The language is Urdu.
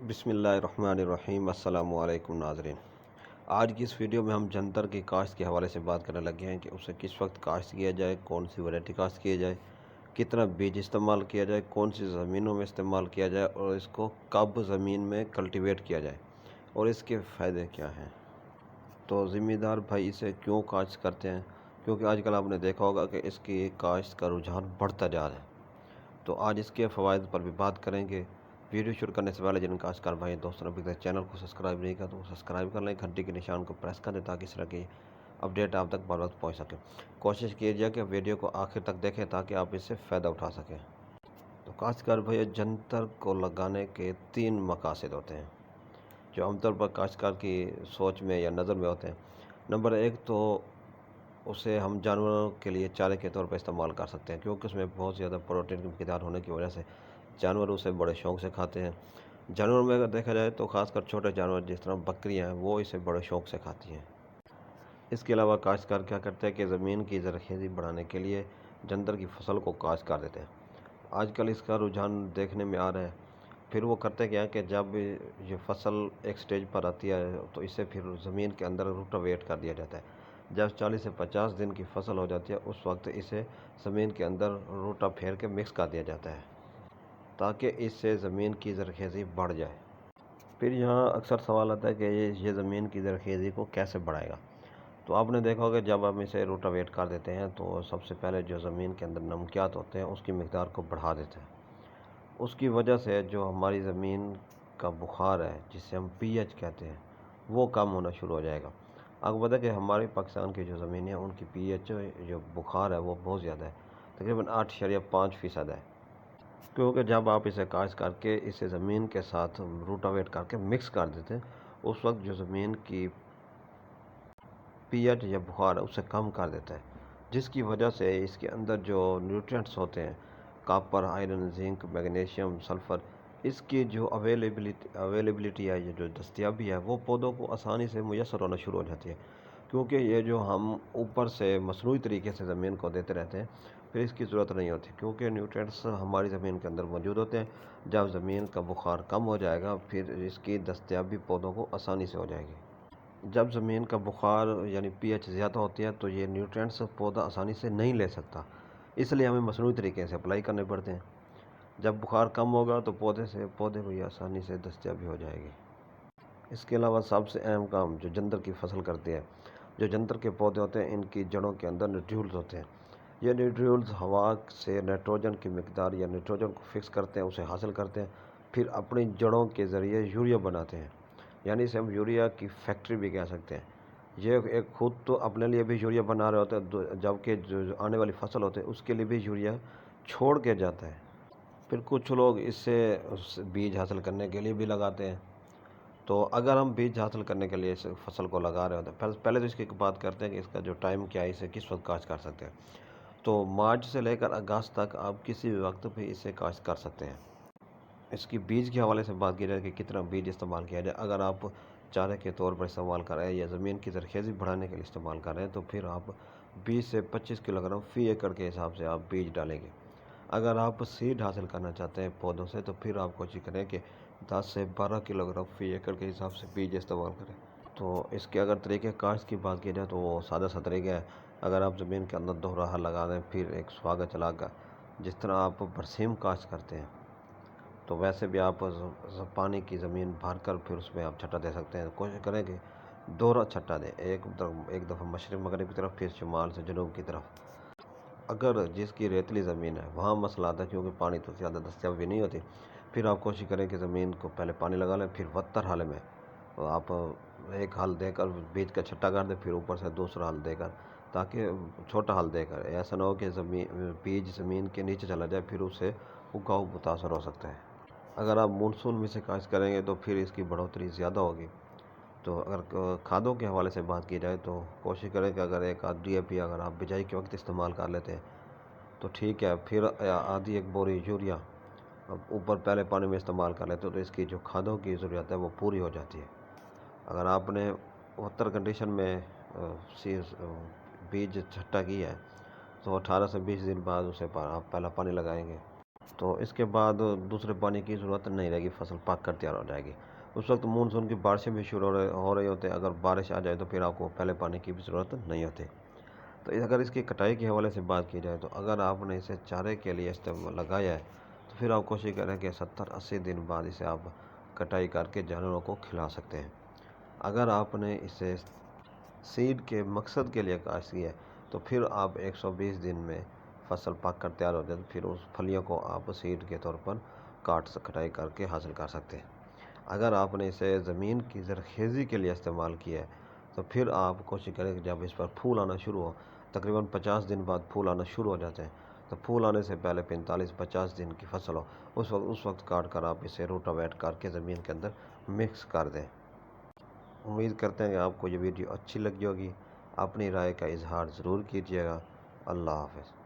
بسم اللہ الرحمن الرحیم۔ السلام علیکم ناظرین، آج کی اس ویڈیو میں ہم جنتر کی کاشت کے حوالے سے بات کرنے لگے ہیں کہ اسے کس وقت کاشت کیا جائے، کون سی ویرائٹی کاشت کیا جائے، کتنا بیج استعمال کیا جائے، کون سی زمینوں میں استعمال کیا جائے اور اس کو کب زمین میں کلٹیویٹ کیا جائے اور اس کے فائدے کیا ہیں۔ تو ذمہ دار بھائی اسے کیوں کاشت کرتے ہیں؟ کیونکہ آج کل آپ نے دیکھا ہوگا کہ اس کی کاشت کا رجحان بڑھتا جا رہا ہے۔ تو آج اس کے فوائد پر بھی بات کریں گے۔ ویڈیو شروع کرنے سے پہلے جن کاشتکار بھائی دوستوں نے ابھی تک چینل کو سبسکرائب نہیں کیا تو وہ سبسکرائب کر لیں، گھنٹی کے نشان کو پریس کر دیں تاکہ اس طرح کی اپڈیٹ آپ تک بر وقت پہنچ سکے۔ کوشش کیجیے کہ ویڈیو کو آخر تک دیکھیں تاکہ آپ اس سے فائدہ اٹھا سکیں۔ تو کاشتکار بھائی جنتر کو لگانے کے 3 مقاصد ہوتے ہیں جو عام طور پر کاشتکار کی سوچ میں یا نظر میں ہوتے ہیں۔ نمبر 1 تو اسے ہم جانوروں کے لیے چارے کے طور پر استعمال کر سکتے ہیں، کیونکہ اس میں بہت زیادہ پروٹین کی مقدار ہونے کی وجہ سے جانور اسے بڑے شوق سے کھاتے ہیں۔ جانوروں میں اگر دیکھا جائے تو خاص کر چھوٹے جانور جس طرح بکریاں ہیں وہ اسے بڑے شوق سے کھاتی ہیں۔ اس کے علاوہ کاشتکار کیا کرتے ہیں کہ زمین کی زرخیزی بڑھانے کے لیے جنتر کی فصل کو کاشت کر دیتے ہیں۔ آج کل اس کا رجحان دیکھنے میں آ رہا ہے۔ پھر وہ کرتے کیا کہ جب یہ فصل ایک سٹیج پر آتی ہے تو اسے پھر زمین کے اندر روٹاویٹ کر دیا جاتا ہے۔ جب 40 سے 50 دن کی فصل ہو جاتی ہے اس وقت اسے زمین کے اندر روٹا پھیر کے مکس کر دیا جاتا ہے تاکہ اس سے زمین کی زرخیزی بڑھ جائے۔ پھر یہاں اکثر سوال آتا ہے کہ یہ زمین کی زرخیزی کو کیسے بڑھائے گا؟ تو آپ نے دیکھا ہوگا جب ہم اسے روٹاویٹ کر دیتے ہیں تو سب سے پہلے جو زمین کے اندر نمکیات ہوتے ہیں اس کی مقدار کو بڑھا دیتے ہیں۔ اس کی وجہ سے جو ہماری زمین کا بخار ہے جسے ہم پی ایچ کہتے ہیں وہ کم ہونا شروع ہو جائے گا۔ آپ کو پتہ ہے کہ ہمارے پاکستان کی جو زمینیں ہیں ان کی پی ایچ جو بخار ہے وہ بہت زیادہ ہے، تقریباً 8.5% ہے۔ کیونکہ جب آپ اسے کاشت کر کے اسے زمین کے ساتھ روٹاویٹ کر کے مکس کر دیتے ہیں اس وقت جو زمین کی پی ایچ یا بخار ہے اسے کم کر دیتا ہے، جس کی وجہ سے اس کے اندر جو نیوٹرینٹس ہوتے ہیں copper, iron, zinc, magnesium, sulphur, اس کی جو اویلیبلٹی ہے، یہ جو دستیابی ہے وہ پودوں کو آسانی سے میسر ہونا شروع ہو جاتی ہے۔ کیونکہ یہ جو ہم اوپر سے مصنوعی طریقے سے زمین کو دیتے رہتے ہیں پھر اس کی ضرورت نہیں ہوتی، کیونکہ نیوٹرینٹس ہماری زمین کے اندر موجود ہوتے ہیں۔ جب زمین کا بخار کم ہو جائے گا پھر اس کی دستیابی پودوں کو آسانی سے ہو جائے گی۔ جب زمین کا بخار یعنی پی ایچ زیادہ ہوتی ہے تو یہ نیوٹرینٹس پودا آسانی سے نہیں لے سکتا، اس لیے ہمیں مصنوعی طریقے سے اپلائی کرنے پڑتے ہیں۔ جب بخار کم ہوگا تو پودے کو یہ آسانی سے دستیابی ہو جائے گی۔ اس کے علاوہ سب سے اہم کام جو جنتر کی فصل کرتی ہے، جو جنتر کے پودے ہوتے ہیں ان کی جڑوں کے اندر نیوٹریولز ہوتے ہیں۔ یہ نیوٹریولز ہوا سے نائٹروجن کی مقدار یا نائٹروجن کو فکس کرتے ہیں، اسے حاصل کرتے ہیں، پھر اپنی جڑوں کے ذریعے یوریا بناتے ہیں، یعنی اسے ہم یوریا کی فیکٹری بھی کہہ سکتے ہیں۔ یہ ایک خود تو اپنے لیے بھی یوریا بنا رہے ہوتے ہیں جبکہ جو آنے والی فصل ہوتے ہے اس کے لیے بھی یوریا چھوڑ کے جاتا ہے۔ پھر کچھ لوگ اس سے بیج حاصل کرنے کے لیے بھی لگاتے ہیں۔ تو اگر ہم بیج حاصل کرنے کے لیے اس فصل کو لگا رہے ہوتے ہیں پہلے تو اس کی بات کرتے ہیں کہ اس کا جو ٹائم کیا ہے، اسے کس وقت کاشت کر سکتے ہیں۔ تو مارچ سے لے کر اگست تک آپ کسی بھی وقت بھی اسے کاشت کر سکتے ہیں۔ اس کی بیج کے حوالے سے بات کی جائے کہ کتنا بیج استعمال کیا جائے، اگر آپ چارے کے طور پر استعمال کر رہے ہیں یا زمین کی زرخیزی بڑھانے کے لیے استعمال کر رہے ہیں تو پھر آپ 20 سے 25 کلو گرام فی ایکڑ کے حساب سے آپ بیج ڈالیں گے۔ اگر آپ سیڈ حاصل کرنا چاہتے ہیں پودوں سے تو پھر آپ کوشش کریں کہ 10 سے 12 کلو گرام فی ایکڑ کے حساب سے بیج استعمال کریں۔ تو اس کے اگر طریقہ کاشت کی بات کی جائے تو وہ سادہ سا طریقہ ہے۔ اگر آپ زمین کے اندر 2 راہ لگا دیں پھر ایک سواگا چلا کر جس طرح آپ برسیم کاشت کرتے ہیں تو ویسے بھی آپ پانی کی زمین بھر کر پھر اس میں آپ چھٹا دے سکتے ہیں۔ کوشش کریں کہ 2 چھٹا دیں، ایک دفعہ مشرق مغرب کی طرف پھر شمال سے جنوب کی طرف۔ اگر جس کی ریتلی زمین ہے وہاں مسئلہ آتا ہے کیونکہ پانی تو زیادہ دستیاب بھی نہیں ہوتی، پھر آپ کوشش کریں کہ زمین کو پہلے پانی لگا لیں، پھر وتر حال میں آپ ایک ہل دے کر بیج کا چھٹا کر دیں، پھر اوپر سے دوسرا ہل دے کر، تاکہ چھوٹا ہل دے کر ایسا نہ ہو کہ بیج زمین کے نیچے چلا جائے پھر اس سے اگاؤ متاثر ہو سکتا ہے۔ اگر آپ مونسون میں سے کاشت کریں گے تو پھر اس کی بڑھوتری زیادہ ہوگی۔ تو اگر کھادوں کے حوالے سے بات کی جائے تو کوشش کریں کہ اگر ایک آدھ ڈی اے پی اگر آپ بجائی کے وقت استعمال کر لیتے ہیں تو ٹھیک ہے، پھر آدھی ایک بوری یوریا اوپر پہلے پانی میں استعمال کر لیتے تو اس کی جو کھادوں کی ضرورت ہے وہ پوری ہو جاتی ہے۔ اگر آپ نے وتر کنڈیشن میں بیج چھٹا کیا ہے تو 18 سے 20 دن بعد اسے آپ پہلا پانی لگائیں گے تو اس کے بعد دوسرے پانی کی ضرورت نہیں رہے گی، فصل پک کر تیار ہو جائے گی۔ اس وقت مونسون کی بارشیں بھی شروع ہو رہی ہوتے ہیں، اگر بارش آ جائے تو پھر آپ کو پہلے پانی کی بھی ضرورت نہیں ہوتی۔ تو اگر اس کی کٹائی کے حوالے سے بات کی جائے تو اگر آپ نے اسے چارے کے لیے استعمال لگایا ہے تو پھر آپ کوشش کریں کہ 70-80 دن بعد اسے آپ کٹائی کر کے جانوروں کو کھلا سکتے ہیں۔ اگر آپ نے اسے سیڈ کے مقصد کے لیے کاشت کی ہے تو پھر آپ 120 دن میں فصل پک کر تیار ہو جائے تو پھر اس پھلیوں کو آپ سیڈ کے طور پر کٹائی کر کے حاصل کر سکتے ہیں۔ اگر آپ نے اسے زمین کی زرخیزی کے لیے استعمال کیا ہے تو پھر آپ کوشش کریں کہ جب اس پر پھول آنا شروع ہو، تقریباً 50 دن بعد پھول آنا شروع ہو جاتے ہیں، تو پھول آنے سے پہلے 45-50 دن کی فصل ہو، اس وقت کاٹ کر آپ اسے روٹاویٹ کر کے زمین کے اندر مکس کر دیں۔ امید کرتے ہیں کہ آپ کو یہ ویڈیو اچھی لگی ہوگی۔ اپنی رائے کا اظہار ضرور کیجیے گا۔ اللہ حافظ۔